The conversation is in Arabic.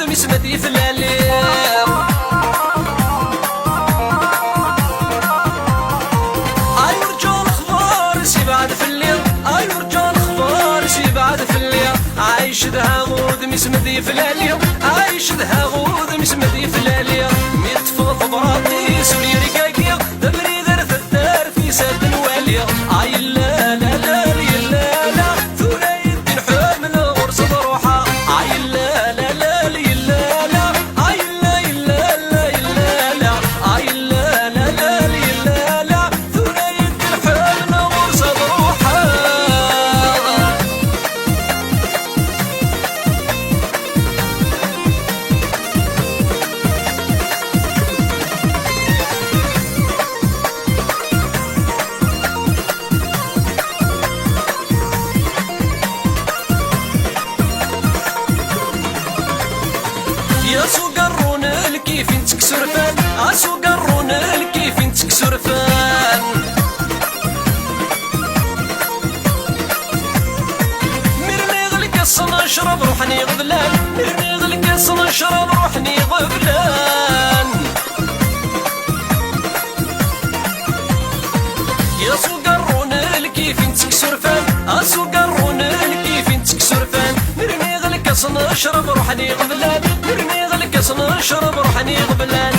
مسمدي في الليل عايش ذا غود مسمدي في الليل عايش ذا غود مسمدي في الليل ميتفض براتي سولي رقاقيا دمري ذرث الدار في سد الوالية عاي لا لا لا لا لا ثولا يدي نحمل غرص بروحها عاي لا لا لا لا لا عاي لا لا لا لا لا عاي لا لا لا لا لا ثولا يدي نحمل غرص بروحها اسو قرون الكيف تكسر فان اسو قرون الكيف تكسر فان مرني غلق الصن اشرب روحني غبلان مرني غلق الصن اشرب روحني غبلان اسو قرون الكيف تكسر فان اسو قرون الكيف تكسر فان مرني غلق الصن اشرب روحني غبلان مرني غلق الصن اشرب روحني غبلان